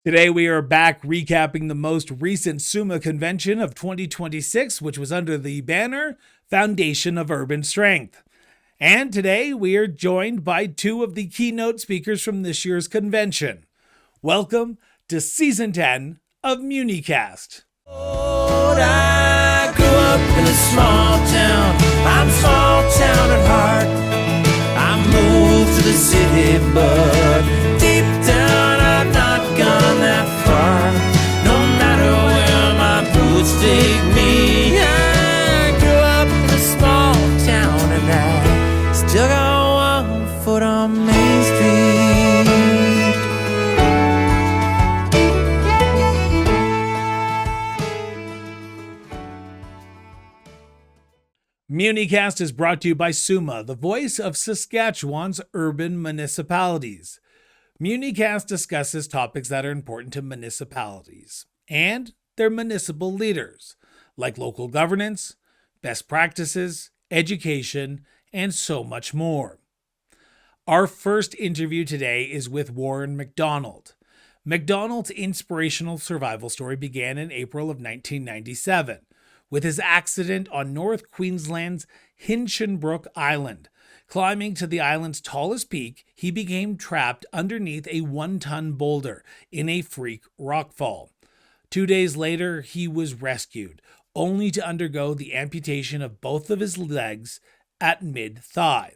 Today we are back recapping the most recent SUMA Convention of 2026, which was under the banner Foundation of Urban Strength. And today we are joined by two of the keynote speakers from this year's convention. Welcome to Season 10 of Muni-Cast. I grew up in a small town. I'm small town at heart. I moved to the city, but deep down I've not gone that far. No matter where my roots take me, I grew up in a small town and I still got one foot on Main Street. Muni-Cast is brought to you by SUMA, the voice of Saskatchewan's urban municipalities. Muni-Cast discusses topics that are important to municipalities and their municipal leaders, like local governance, best practices, education, and so much more. Our first interview today is with Warren McDonald. McDonald's inspirational survival story began in April of 1997. With his accident on North Queensland's Hinchinbrook Island. Climbing to the island's tallest peak, he became trapped underneath a 1-ton boulder in a freak rockfall. 2 days later, he was rescued, only to undergo the amputation of both of his legs at mid-thigh.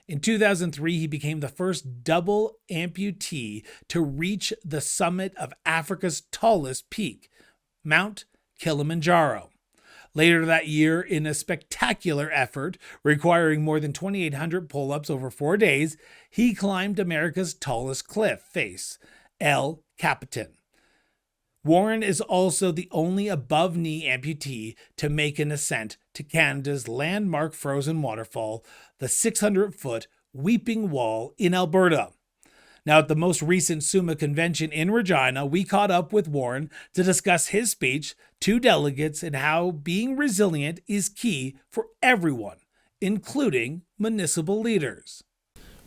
In 2003, he became the first double amputee to reach the summit of Africa's tallest peak, Mount Kilimanjaro. Later that year, in a spectacular effort requiring more than 2,800 pull-ups over 4 days, he climbed America's tallest cliff face, El Capitan. Warren is also the only above-knee amputee to make an ascent to Canada's landmark frozen waterfall, the 600-foot Weeping Wall in Alberta. Now, at the most recent SUMA Convention in Regina, we caught up with Warren to discuss his speech to delegates and how being resilient is key for everyone, including municipal leaders.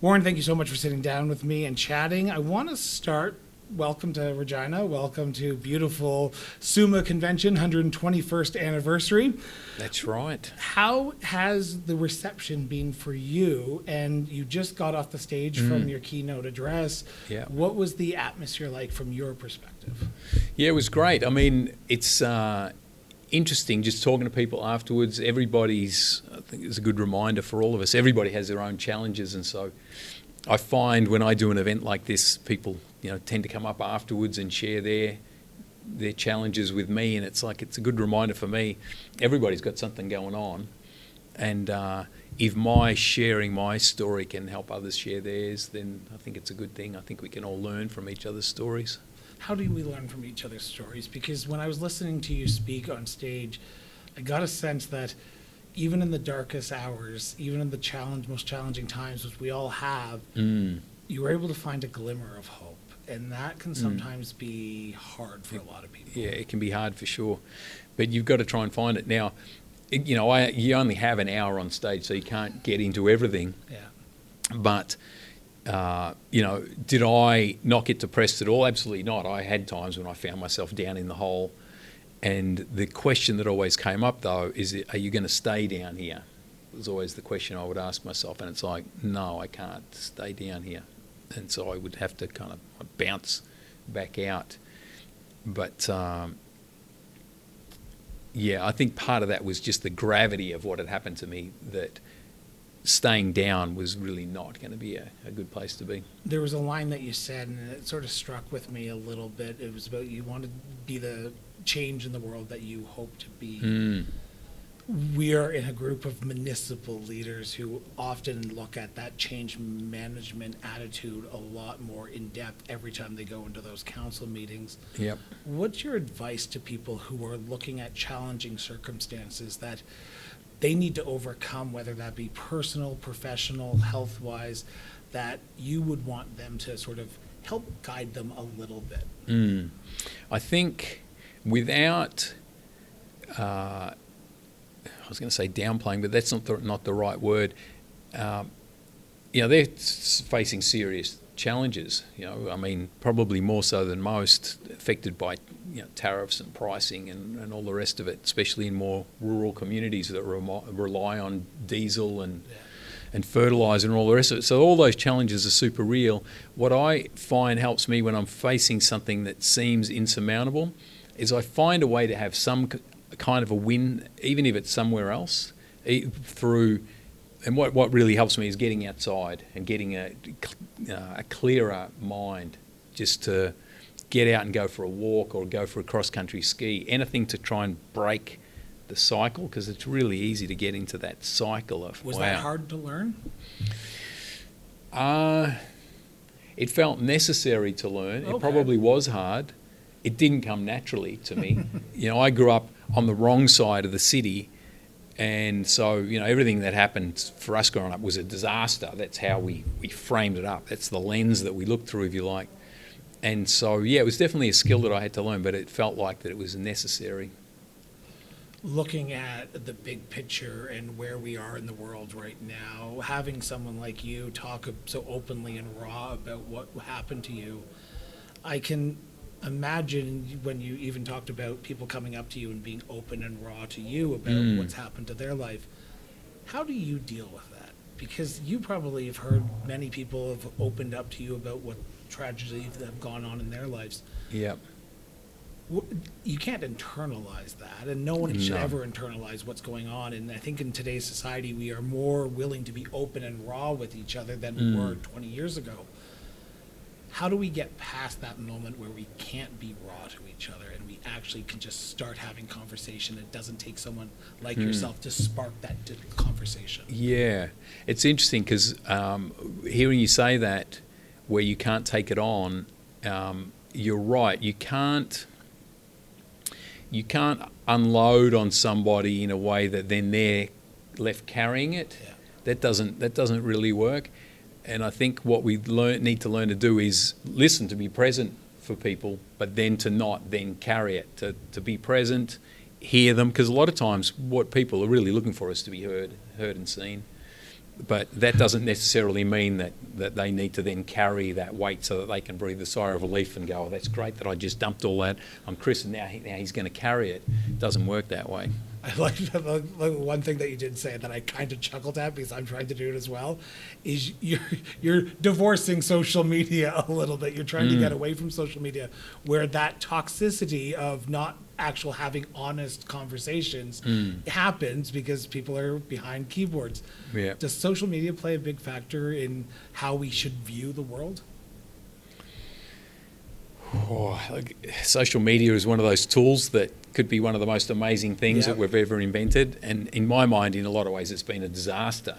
Warren, thank you so much for sitting down with me and chatting. I want to start. Welcome to Regina. Welcome to beautiful SUMA Convention, 121st anniversary. That's right. How has the reception been for you? And you just got off the stage from your keynote address. Yeah. What was the atmosphere like from your perspective? Yeah, it was great. I mean, it's interesting just talking to people afterwards. I think it's a good reminder for all of us, everybody has their own challenges. And so I find when I do an event like this, people tend to come up afterwards and share their challenges with me, and it's a good reminder for me. Everybody's got something going on, and if my sharing my story can help others share theirs, then I think it's a good thing. I think we can all learn from each other's stories. How do we learn from each other's stories? Because when I was listening to you speak on stage, I got a sense that even in the darkest hours, even in the most challenging times, which we all have, you were able to find a glimmer of hope. And that can sometimes be hard for a lot of people. Yeah, it can be hard for sure. But you've got to try and find it. Now, you only have an hour on stage, so you can't get into everything. Yeah. But, did I not get depressed at all? Absolutely not. I had times when I found myself down in the hole. And the question that always came up, though, is, are you going to stay down here? It was always the question I would ask myself. And it's like, no, I can't stay down here. And so I would have to kind of bounce back out. But, I think part of that was just the gravity of what had happened to me, that staying down was really not going to be a good place to be. There was a line that you said, and it sort of struck with me a little bit. It was about you wanted to be the change in the world that you hope to be. We are in a group of municipal leaders who often look at that change management attitude a lot more in depth every time they go into those council meetings. Yep. What's your advice to people who are looking at challenging circumstances that they need to overcome, whether that be personal, professional, health-wise, that you would want them to sort of help guide them a little bit? I think without... I was going to say downplaying, but that's not the right word. They're facing serious challenges. Probably more so than most, affected by tariffs and pricing and all the rest of it, especially in more rural communities that rely on diesel and fertiliser and all the rest of it. So all those challenges are super real. What I find helps me when I'm facing something that seems insurmountable is I find a way to have some kind of a win, even if it's somewhere else, and what really helps me is getting outside and getting a clearer mind, just to get out and go for a walk or go for a cross-country ski, anything to try and break the cycle, because it's really easy to get into that cycle of, Was that hard to learn? It felt necessary to learn. Okay. It probably was hard. It didn't come naturally to me. I grew up on the wrong side of the city, and so everything that happened for us growing up was a disaster. That's how we framed it up. That's the lens that we looked through, if you like. And so it was definitely a skill that I had to learn, but it felt like that it was necessary. Looking at the big picture and where we are in the world right now, having someone like you talk so openly and raw about what happened to you, I can imagine when you even talked about people coming up to you and being open and raw to you about what's happened to their life. How do you deal with that? Because you probably have heard many people have opened up to you about what tragedies that have gone on in their lives. Yep. You can't internalize that, and no one should ever internalize what's going on. And I think in today's society, we are more willing to be open and raw with each other than we were 20 years ago. How do we get past that moment where we can't be raw to each other and we actually can just start having conversation? It doesn't take someone like yourself to spark that conversation. Yeah, it's interesting because hearing you say that, where you can't take it on, you're right. You can't unload on somebody in a way that then they're left carrying it. Yeah. That doesn't really work. And I think what we need to learn to do is listen, to be present for people, but then to not then carry it, to be present, hear them, because a lot of times what people are really looking for is to be heard and seen. But that doesn't necessarily mean that they need to then carry that weight so that they can breathe a sigh of relief and go, oh, that's great that I just dumped all that on Chris and now he's going to carry it. It doesn't work that way. I like one thing that you did say that I kind of chuckled at because I'm trying to do it as well, is you're divorcing social media a little bit. You're trying to get away from social media, where that toxicity of not actual having honest conversations happens because people are behind keyboards. Yeah. Does social media play a big factor in how we should view the world? Social media is one of those tools that could be one of the most amazing things that we've ever invented, and in my mind, in a lot of ways, it's been a disaster.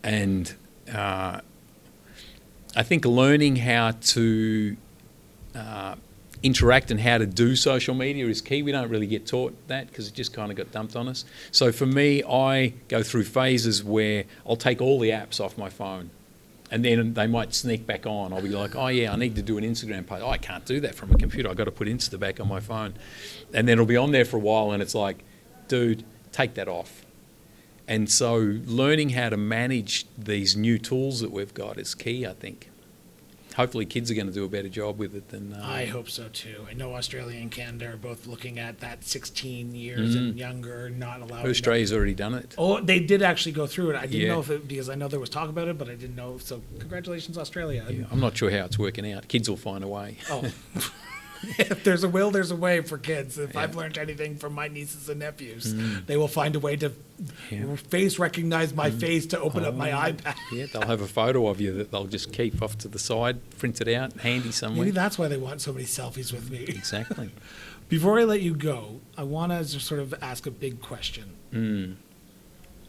And I think learning how to interact and how to do social media is key. We don't really get taught that because it just kind of got dumped on us. So for me, I go through phases where I'll take all the apps off my phone. And then they might sneak back on. I'll be like, oh yeah, I need to do an Instagram post. Oh, I can't do that from a computer. I've got to put Insta back on my phone. And then it'll be on there for a while and it's like, dude, take that off. And so learning how to manage these new tools that we've got is key, I think. Hopefully kids are going to do a better job with it than... I hope so too. I know Australia and Canada are both looking at that 16 years and younger, not allowed... Australia's already done it. Oh, they did actually go through it. I didn't know if it, because I know there was talk about it, but I didn't know. So congratulations, Australia. Yeah, I'm not sure how it's working out. Kids will find a way. Oh. If there's a will, there's a way for kids. If I've learned anything from my nieces and nephews, they will find a way to face recognize my face to open up my iPad. Yeah, they'll have a photo of you that they'll just keep off to the side, print it out, handy somewhere. Maybe that's why they want so many selfies with me. Exactly. Before I let you go, I want to just sort of ask a big question.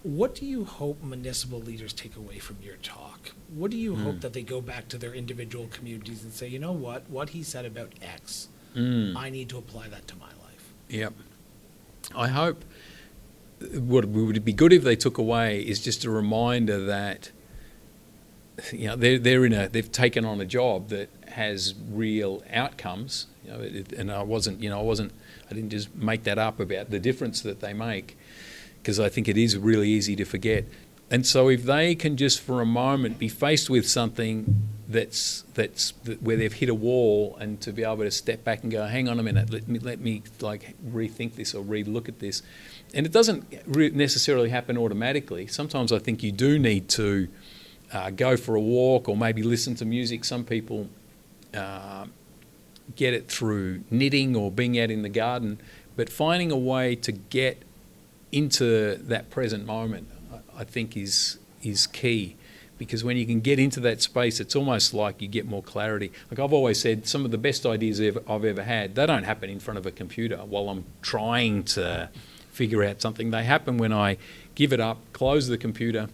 What do you hope municipal leaders take away from your talk? What do you hope that they go back to their individual communities and say, you know what he said about X, I need to apply that to my life? Yep. I hope what would be good if they took away is just a reminder that they've taken on a job that has real outcomes. And I didn't just make that up about the difference that they make, because I think it is really easy to forget. And so if they can just for a moment be faced with something where they've hit a wall, and to be able to step back and go, hang on a minute, let me like rethink this or re-look at this. And it doesn't necessarily happen automatically. Sometimes I think you do need to go for a walk or maybe listen to music. Some people get it through knitting or being out in the garden, but finding a way to get into that present moment, I think is key. Because when you can get into that space, it's almost like you get more clarity. Like I've always said, some of the best ideas I've ever had, they don't happen in front of a computer while I'm trying to figure out something. They happen when I give it up, close the computer,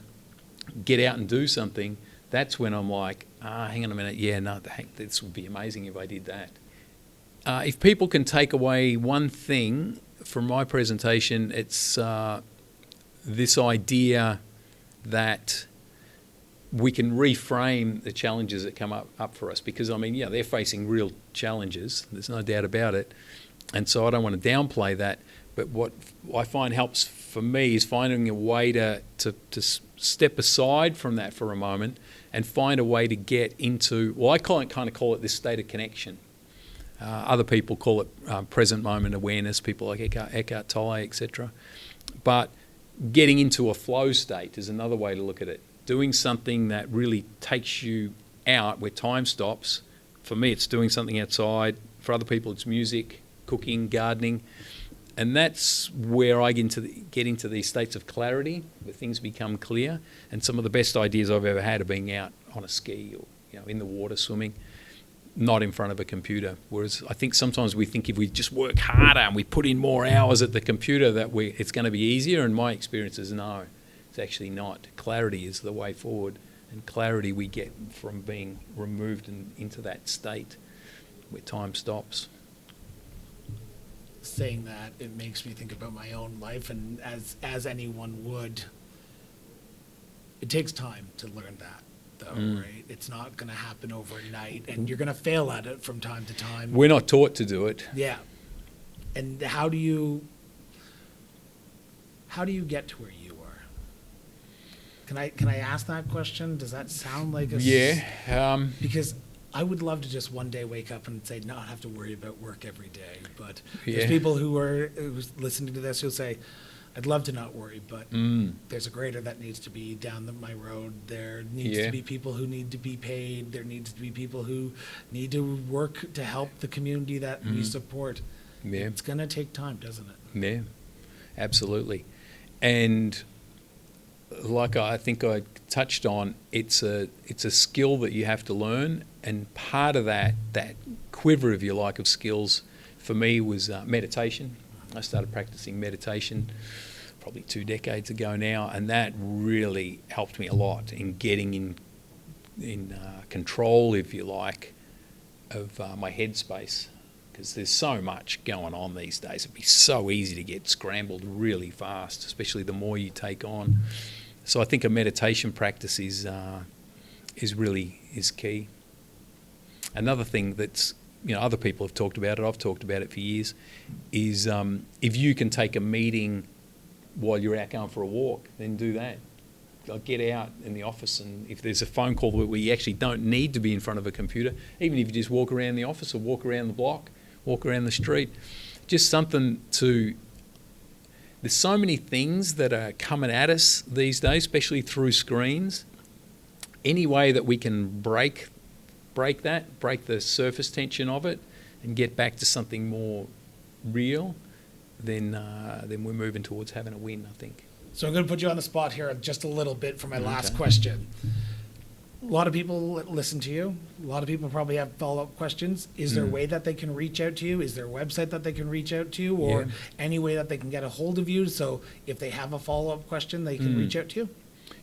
get out and do something. That's when I'm like, hang on a minute, this would be amazing if I did that. If people can take away one thing from my presentation, it's this idea that we can reframe the challenges that come up for us, because they're facing real challenges, there's no doubt about it, and so I don't want to downplay that. But what I find helps for me is finding a way to step aside from that for a moment and find a way to get into, I kind of call it this state of connection. Other people call it present moment awareness, people like Eckhart Tolle, etc. But getting into a flow state is another way to look at it. Doing something that really takes you out where time stops. For me, it's doing something outside. For other people, it's music, cooking, gardening. And that's where I get into these states of clarity, where things become clear. And some of the best ideas I've ever had are being out on a ski or in the water swimming, not in front of a computer. Whereas I think sometimes we think if we just work harder and we put in more hours at the computer that it's going to be easier. And my experience is no. It's actually not. Clarity is the way forward, and clarity we get from being removed into that state where time stops. Saying that, it makes me think about my own life, and as anyone would, it takes time to learn that, though, right? It's not going to happen overnight, and you're going to fail at it from time to time. We're not taught to do it. Yeah. And how do you get to where you are? Can I ask that question? Does that sound like a... Yeah. Because I would love to just one day wake up and say, not have to worry about work every day. But there's people who's listening to this who'll say, I'd love to not worry, but there's a grader that needs to be down my road. There needs to be people who need to be paid. There needs to be people who need to work to help the community that we support. Yeah. It's going to take time, doesn't it? Yeah, absolutely. And like I think I touched on, it's a skill that you have to learn, and part of that quiver, if you like, of skills for me was meditation. I started practicing meditation probably 2 decades ago now, and that really helped me a lot in getting in control, if you like, of my headspace, because there's so much going on these days. It'd be so easy to get scrambled really fast, especially the more you take on. So I think a meditation practice is key. Another thing that's, other people have talked about it, I've talked about it for years, is if you can take a meeting while you're out going for a walk, then do that. Like get out in the office, and if there's a phone call where you actually don't need to be in front of a computer, even if you just walk around the office or walk around the block, walk around the street, just something to... There's so many things that are coming at us these days, especially through screens. Any way that we can break the surface tension of it and get back to something more real, then we're moving towards having a win, I think. So I'm going to put you on the spot here just a little bit for my last question. A lot of people listen to you. A lot of people probably have follow-up questions. Is there a way that they can reach out to you? Is there a website that they can reach out to you, or any way that they can get a hold of you? So if they have a follow-up question, they can reach out to you?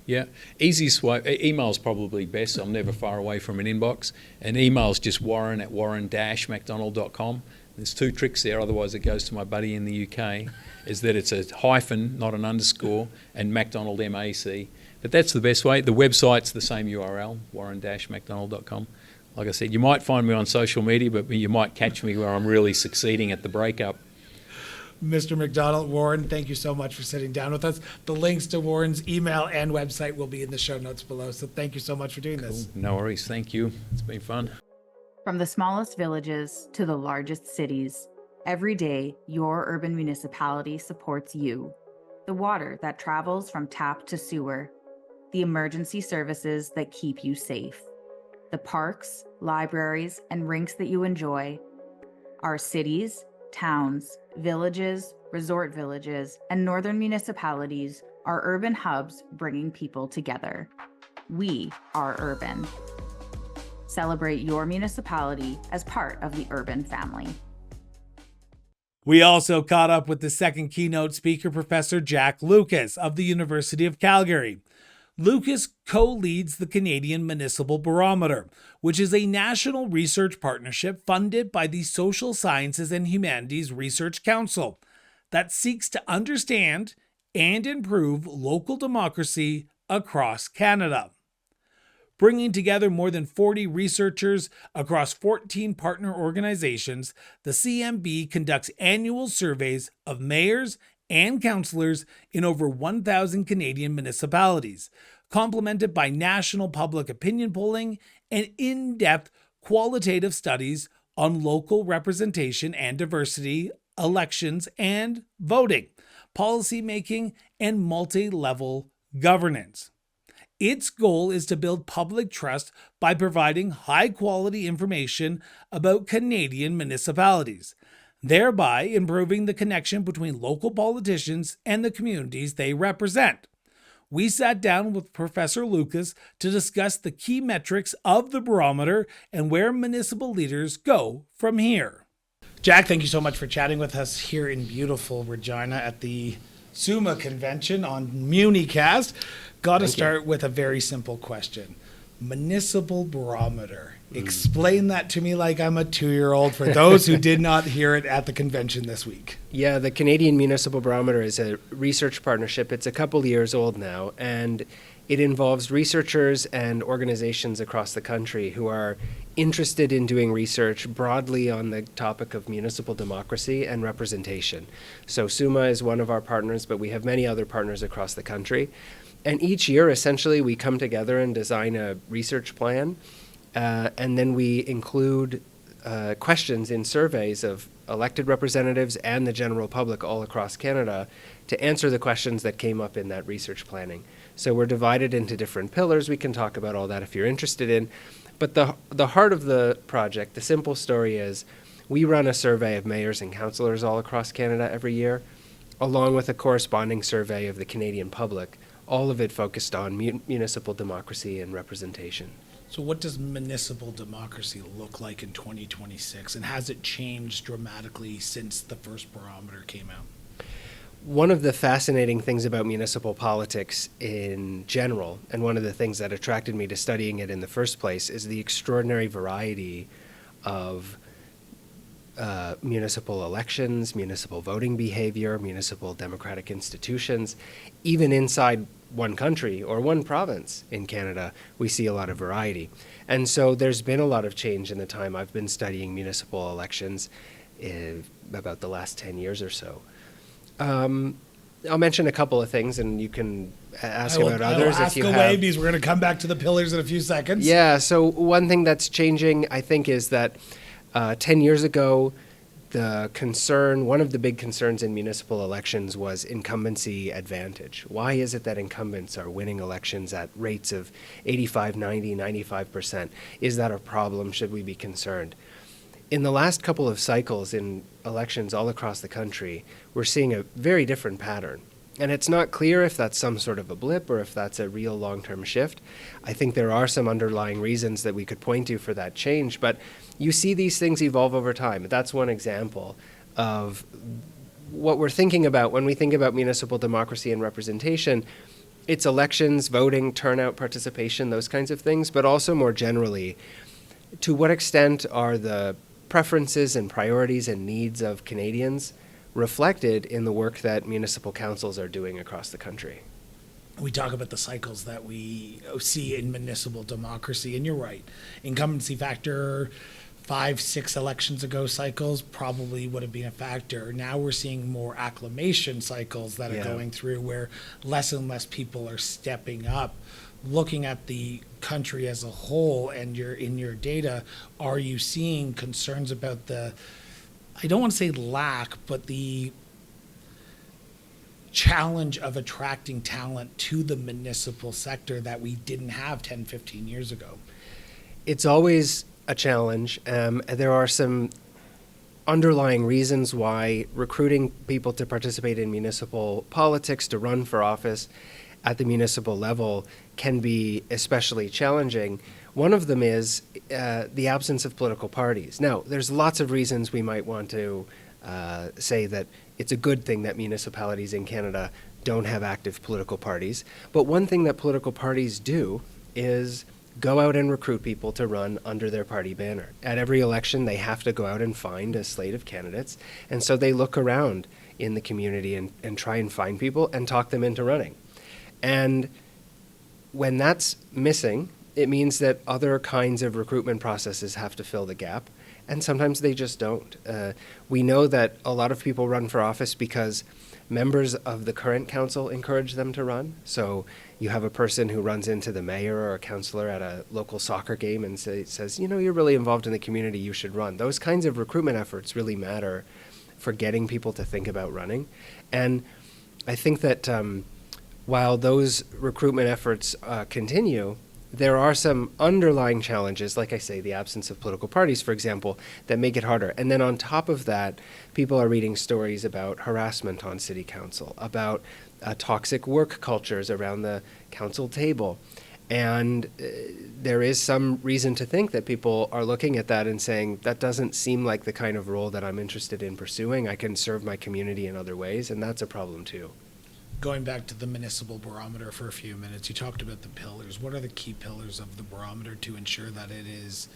Yeah, easiest way, email's probably best. I'm never far away from an inbox. And email's just warren@warren-macdonald.com. There's 2 tricks there, otherwise it goes to my buddy in the UK, is that it's a hyphen, not an underscore, and MacDonald, M-A-C. But that's the best way. The website's the same URL, warren-macdonald.com. Like I said, you might find me on social media, but you might catch me where I'm really succeeding at the breakup. Mr. McDonald. Warren, thank you so much for sitting down with us. The links to Warren's email and website will be in the show notes below. So thank you so much for doing this. No worries. Thank you. It's been fun. From the smallest villages to the largest cities, every day your urban municipality supports you. The water that travels from tap to sewer, the emergency services that keep you safe, the parks, libraries, and rinks that you enjoy, our cities, towns, villages, resort villages, and northern municipalities are urban hubs bringing people together. We are urban. Celebrate your municipality as part of the urban family. We also caught up with the second keynote speaker, Professor Jack Lucas of the University of Calgary. Lucas co-leads the Canadian Municipal Barometer, which is a national research partnership funded by the Social Sciences and Humanities Research Council that seeks to understand and improve local democracy across Canada. Bringing together more than 40 researchers across 14 partner organizations, the CMB conducts annual surveys of mayors and councillors in over 1,000 Canadian municipalities, complemented by national public opinion polling and in-depth qualitative studies on local representation and diversity, elections and voting, policymaking, and multi-level governance. Its goal is to build public trust by providing high-quality information about Canadian municipalities, thereby improving the connection between local politicians and the communities they represent. We sat down with Professor Lucas to discuss the key metrics of the barometer and where municipal leaders go from here. Jack, thank you so much for chatting with us here in beautiful Regina at the SUMA Convention on Muni-Cast. Got to start with a very simple question. Municipal barometer. Explain that to me like I'm a 2-year-old for those who did not hear it at the convention this week. Yeah, the Canadian Municipal Barometer is a research partnership. It's a couple years old now, and it involves researchers and organizations across the country who are interested in doing research broadly on the topic of municipal democracy and representation. So SUMA is one of our partners, but we have many other partners across the country. And each year, essentially, we come together and design a research plan, and then we include questions in surveys of elected representatives and the general public all across Canada to answer the questions that came up in that research planning. So we're divided into different pillars. We can talk about all that if you're interested in. But the heart of the project, the simple story is, we run a survey of mayors and councillors all across Canada every year, along with a corresponding survey of the Canadian public, all of it focused on municipal democracy and representation. So what does municipal democracy look like in 2026, and has it changed dramatically since the first barometer came out? One of the fascinating things about municipal politics in general, and one of the things that attracted me to studying it in the first place, is the extraordinary variety of municipal elections, municipal voting behavior, municipal democratic institutions. Even inside one country or one province in Canada, we see a lot of variety. And so there's been a lot of change in the time I've been studying municipal elections, about the last 10 years or so. I'll mention a couple of things, and you can ask about others if you have. Away, because we're going to come back to the pillars in a few seconds. Yeah, so one thing that's changing, I think, is that 10 years ago, one of the big concerns in municipal elections was incumbency advantage. Why is it that incumbents are winning elections at rates of 85, 90, 95%? Is that a problem? Should we be concerned? In the last couple of cycles in elections all across the country, we're seeing a very different pattern. And it's not clear if that's some sort of a blip or if that's a real long-term shift. I think there are some underlying reasons that we could point to for that change, but you see these things evolve over time. That's one example of what we're thinking about when we think about municipal democracy and representation. It's elections, voting, turnout, participation, those kinds of things, but also more generally, to what extent are the preferences and priorities and needs of Canadians reflected in the work that municipal councils are doing across the country? We talk about the cycles that we see in municipal democracy, and you're right. Incumbency factor 5-6 elections ago cycles probably would have been a factor. Now we're seeing more acclamation cycles that are going through where less and less people are stepping up. Looking at the country as a whole and in your data, are you seeing concerns about the, I don't want to say lack, but the challenge of attracting talent to the municipal sector that we didn't have 10, 15 years ago? It's always a challenge. There are some underlying reasons why recruiting people to participate in municipal politics, to run for office at the municipal level, can be especially challenging. One of them is the absence of political parties. Now, there's lots of reasons we might want to say that it's a good thing that municipalities in Canada don't have active political parties. But one thing that political parties do is go out and recruit people to run under their party banner. At every election, they have to go out and find a slate of candidates. And so they look around in the community and try and find people and talk them into running. And when that's missing, it means that other kinds of recruitment processes have to fill the gap. And sometimes they just don't. We know that a lot of people run for office because members of the current council encourage them to run. So you have a person who runs into the mayor or a councillor at a local soccer game and says, you know, you're really involved in the community, you should run. Those kinds of recruitment efforts really matter for getting people to think about running. And I think that while those recruitment efforts continue, there are some underlying challenges, like I say, the absence of political parties, for example, that make it harder. And then on top of that, people are reading stories about harassment on city council, about toxic work cultures around the council table. And there is some reason to think that people are looking at that and saying, that doesn't seem like the kind of role that I'm interested in pursuing. I can serve my community in other ways, and that's a problem too. Going back to the municipal barometer for a few minutes, you talked about the pillars. What are the key pillars of the barometer to ensure that it is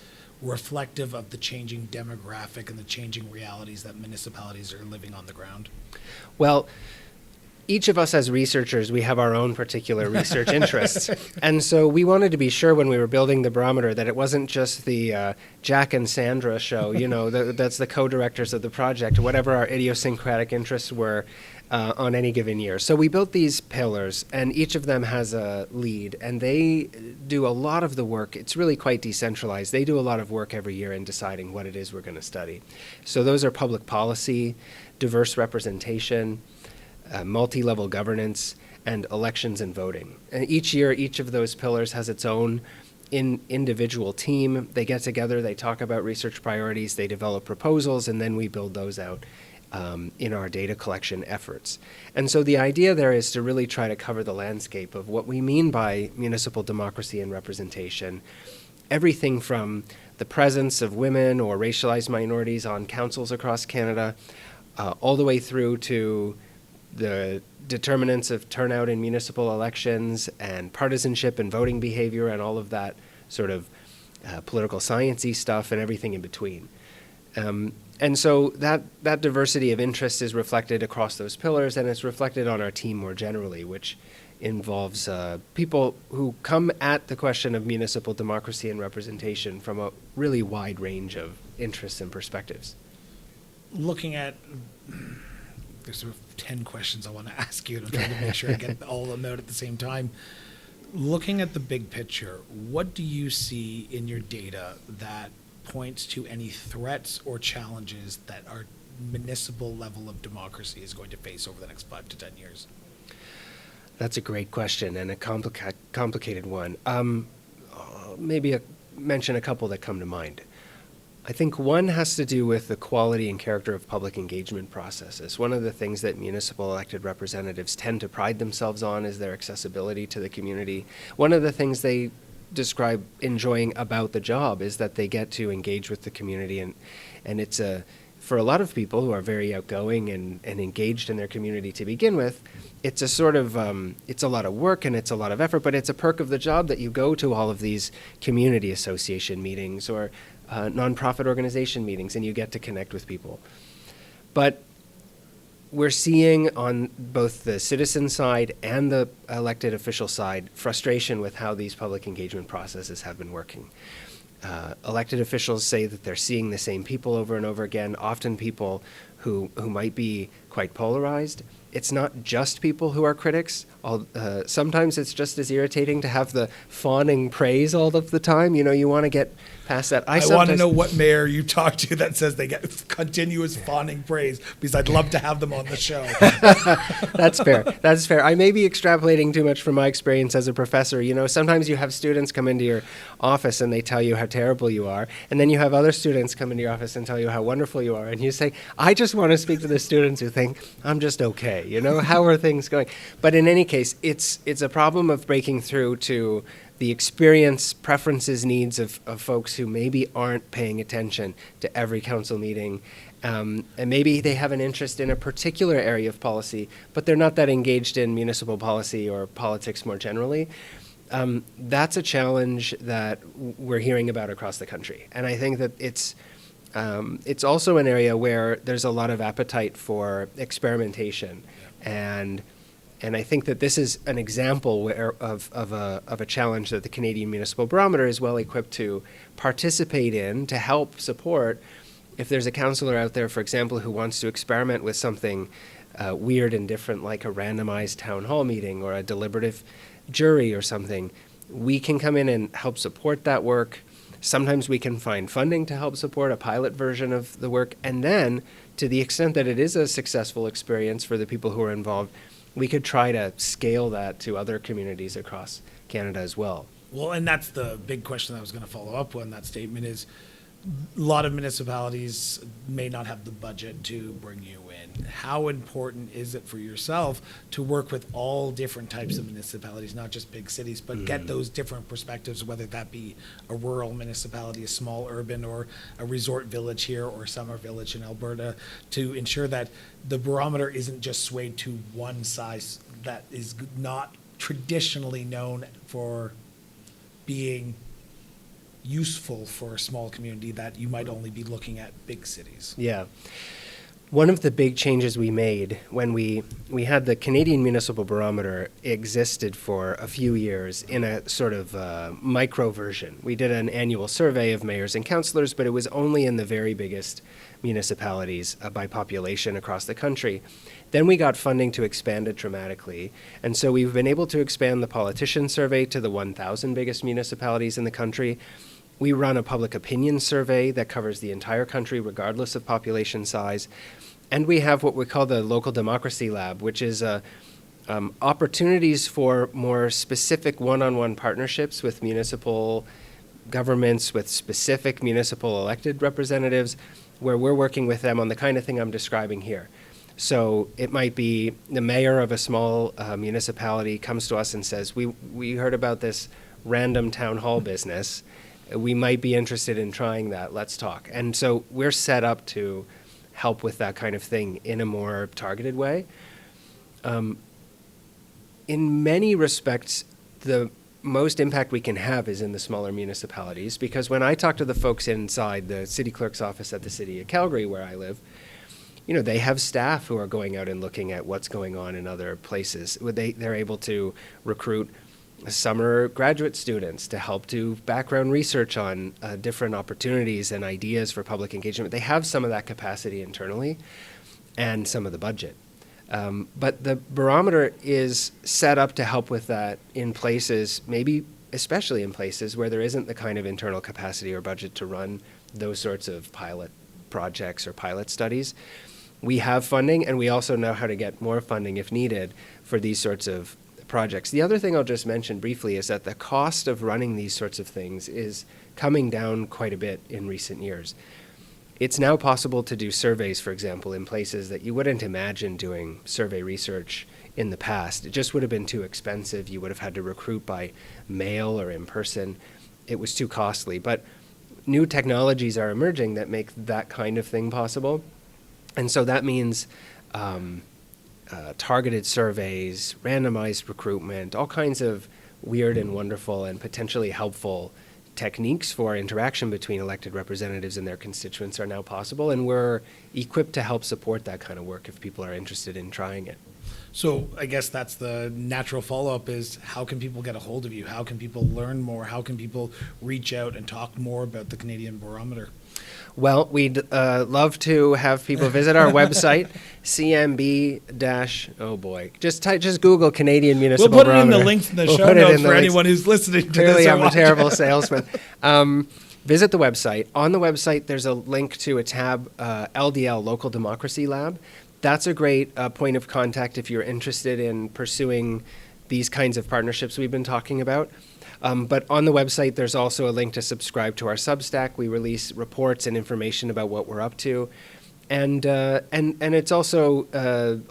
reflective of the changing demographic and the changing realities that municipalities are living on the ground? Well, each of us as researchers, we have our own particular research interests. And so we wanted to be sure when we were building the barometer that it wasn't just the Jack and Sandra show, you know, that's the co-directors of the project, whatever our idiosyncratic interests were on any given year. So we built these pillars, and each of them has a lead, and they do a lot of the work. It's really quite decentralized. They do a lot of work every year in deciding what it is we're going to study. So those are public policy, diverse representation, multi-level governance, and elections and voting. And each year, each of those pillars has its own individual team. They get together, they talk about research priorities, they develop proposals, and then we build those out in our data collection efforts. And so the idea there is to really try to cover the landscape of what we mean by municipal democracy and representation, everything from the presence of women or racialized minorities on councils across Canada, all the way through to the determinants of turnout in municipal elections and partisanship and voting behavior and all of that sort of political science-y stuff and everything in between. And so that diversity of interest is reflected across those pillars, and it's reflected on our team more generally, which involves people who come at the question of municipal democracy and representation from a really wide range of interests and perspectives. Looking at, there's sort of 10 questions I want to ask you, and I'm trying to make sure I get all of them out at the same time. Looking at the big picture, what do you see in your data that points to any threats or challenges that our municipal level of democracy is going to face over the next 5 to 10 years? That's a great question and a complicated one. Maybe mention a couple that come to mind. I think one has to do with the quality and character of public engagement processes. One of the things that municipal elected representatives tend to pride themselves on is their accessibility to the community. One of the things they describe enjoying about the job is that they get to engage with the community, and it's for a lot of people who are very outgoing and engaged in their community to begin with, it's a sort of it's a lot of work and it's a lot of effort, but it's a perk of the job that you go to all of these community association meetings or nonprofit organization meetings, and you get to connect with people. But we're seeing on both the citizen side and the elected official side frustration with how these public engagement processes have been working. Elected officials say that they're seeing the same people over and over again, often people who might be quite polarized. It's not just people who are critics. Sometimes it's just as irritating to have the fawning praise all of the time. You want to get past that. I want to know what mayor you talk to that says they get continuous fawning praise, because I'd love to have them on the show. That's fair. That's fair. I may be extrapolating too much from my experience as a professor. Sometimes you have students come into your office and they tell you how terrible you are, and then you have other students come into your office and tell you how wonderful you are, and you say, I just want to speak to the students who think I'm just okay. How are things going? But in any case, it's a problem of breaking through to the experience, preferences, needs of folks who maybe aren't paying attention to every council meeting. And maybe they have an interest in a particular area of policy, but they're not that engaged in municipal policy or politics more generally. That's a challenge that we're hearing about across the country. And I think that it's also an area where there's a lot of appetite for experimentation. And I think that this is an example of a challenge that the Canadian Municipal Barometer is well equipped to participate in, to help support. If there's a councillor out there, for example, who wants to experiment with something weird and different, like a randomized town hall meeting or a deliberative jury or something, we can come in and help support that work. Sometimes we can find funding to help support a pilot version of the work. And then, to the extent that it is a successful experience for the people who are involved, we could try to scale that to other communities across Canada as well. Well, and that's the big question I was going to follow up on that statement is, a lot of municipalities may not have the budget to bring you in. How important is it for yourself to work with all different types of municipalities, not just big cities, but get those different perspectives, whether that be a rural municipality, a small urban, or a resort village here, or summer village in Alberta, to ensure that the barometer isn't just swayed to one size that is not traditionally known for being useful for a small community, that you might only be looking at big cities. Yeah. One of the big changes we made when we had the Canadian Municipal Barometer existed for a few years in a sort of micro version. We did an annual survey of mayors and councillors, but it was only in the very biggest municipalities by population across the country. Then we got funding to expand it dramatically. And so we've been able to expand the politician survey to the 1,000 biggest municipalities in the country. We run a public opinion survey that covers the entire country, regardless of population size. And we have what we call the Local Democracy Lab, which is opportunities for more specific one-on-one partnerships with municipal governments, with specific municipal elected representatives, where we're working with them on the kind of thing I'm describing here. So it might be the mayor of a small municipality comes to us and says, we heard about this random town hall business. We might be interested in trying that. Let's talk. And so we're set up to help with that kind of thing in a more targeted way. In many respects, the most impact we can have is in the smaller municipalities, because when I talk to the folks inside the city clerk's office at the city of Calgary, where I live, they have staff who are going out and looking at what's going on in other places. They're able to recruit summer graduate students to help do background research on different opportunities and ideas for public engagement. They have some of that capacity internally and some of the budget. But the barometer is set up to help with that in places, maybe especially in places where there isn't the kind of internal capacity or budget to run those sorts of pilot projects or pilot studies. We have funding, and we also know how to get more funding if needed for these sorts of projects. The other thing I'll just mention briefly is that the cost of running these sorts of things is coming down quite a bit in recent years. It's now possible to do surveys, for example, in places that you wouldn't imagine doing survey research in the past. It just would have been too expensive. You would have had to recruit by mail or in person. It was too costly. But new technologies are emerging that make that kind of thing possible. And so that means targeted surveys, randomized recruitment, all kinds of weird and wonderful and potentially helpful techniques for interaction between elected representatives and their constituents are now possible, and we're equipped to help support that kind of work if people are interested in trying it. So I guess that's the natural follow-up is how can people get a hold of you? How can people learn more? How can people reach out and talk more about the Canadian Barometer? Well, we'd love to have people visit our website, oh boy, just Google Canadian Municipal We'll put it in Barometer. the links in the We'll show put it notes in the for links. anyone who's listening to Clearly, this. or I'm a watching. terrible salesman. Visit the website. On the website, there's a link to a tab, LDL, Local Democracy Lab. That's a great point of contact if you're interested in pursuing these kinds of partnerships we've been talking about. But on the website, there's also a link to subscribe to our Substack. We release reports and information about what we're up to. And it's also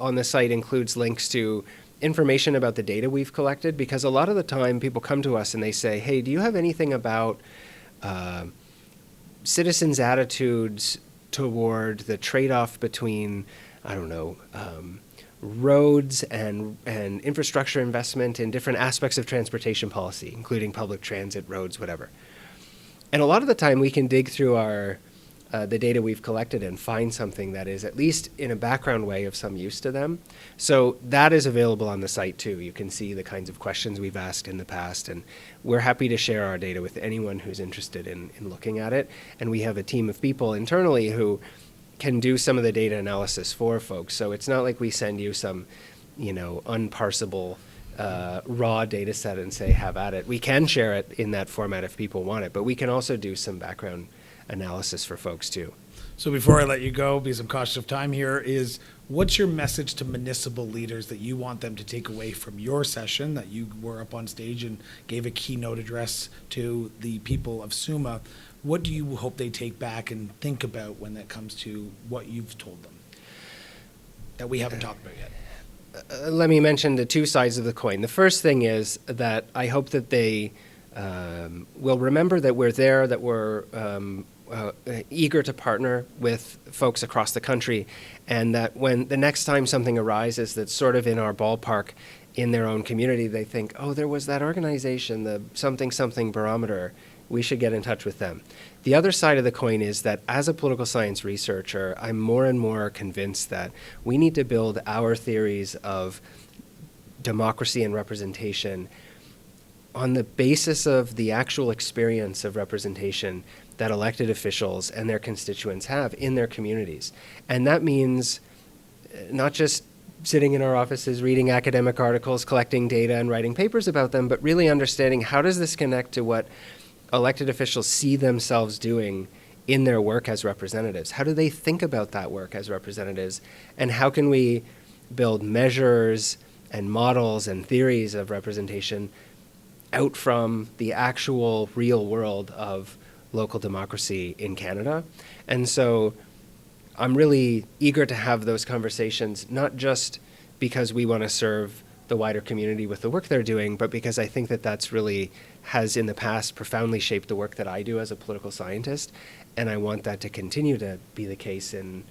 on the site includes links to information about the data we've collected, because a lot of the time people come to us and they say, hey, do you have anything about citizens' attitudes toward the trade-off between, I don't know, roads and infrastructure investment in different aspects of transportation policy, including public transit, roads, whatever. And a lot of the time we can dig through our the data we've collected and find something that is at least in a background way of some use to them. So that is available on the site too. You can see the kinds of questions we've asked in the past, and we're happy to share our data with anyone who's interested in looking at it. And we have a team of people internally who can do some of the data analysis for folks. So it's not like we send you some, unparsable raw data set and say, have at it. We can share it in that format if people want it, but we can also do some background analysis for folks too. So before I let you go, because I'm cautious of time here, is what's your message to municipal leaders that you want them to take away from your session, that you were up on stage and gave a keynote address to the people of SUMA? What do you hope they take back and think about when it comes to what you've told them that we haven't talked about yet? Let me mention the two sides of the coin. The first thing is that I hope that they will remember that we're there, that we're eager to partner with folks across the country, and that when the next time something arises that's sort of in our ballpark in their own community, they think, oh, there was that organization, the something barometer, we should get in touch with them. The other side of the coin is that as a political science researcher, I'm more and more convinced that we need to build our theories of democracy and representation on the basis of the actual experience of representation that elected officials and their constituents have in their communities. And that means not just sitting in our offices, reading academic articles, collecting data and writing papers about them, but really understanding how does this connect to what elected officials see themselves doing in their work as representatives? How do they think about that work as representatives? And how can we build measures and models and theories of representation out from the actual real world of local democracy in Canada? And so I'm really eager to have those conversations, not just because we want to serve the wider community with the work they're doing, but because I think that that's really has in the past profoundly shaped the work that I do as a political scientist. And I want that to continue to be the case in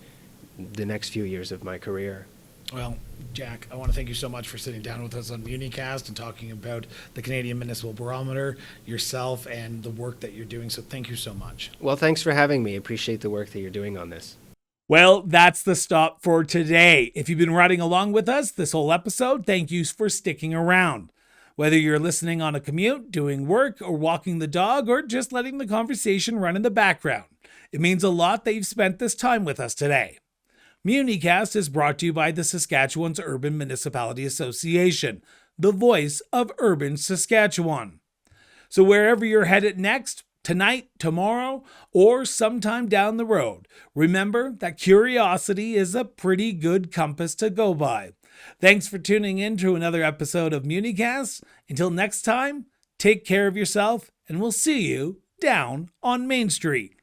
the next few years of my career. Well, Jack, I want to thank you so much for sitting down with us on Muni-Cast and talking about the Canadian Municipal Barometer, yourself, and the work that you're doing. So thank you so much. Well, thanks for having me. Appreciate the work that you're doing on this. Well, that's the stop for today. If you've been riding along with us this whole episode, thank you for sticking around. Whether you're listening on a commute, doing work, or walking the dog, or just letting the conversation run in the background, it means a lot that you've spent this time with us today. Muni-Cast is brought to you by the Saskatchewan's Urban Municipality Association, the voice of urban Saskatchewan. So wherever you're headed next, tonight, tomorrow, or sometime down the road, remember that curiosity is a pretty good compass to go by. Thanks for tuning in to another episode of Muni-Cast. Until next time, take care of yourself, and we'll see you down on Main Street.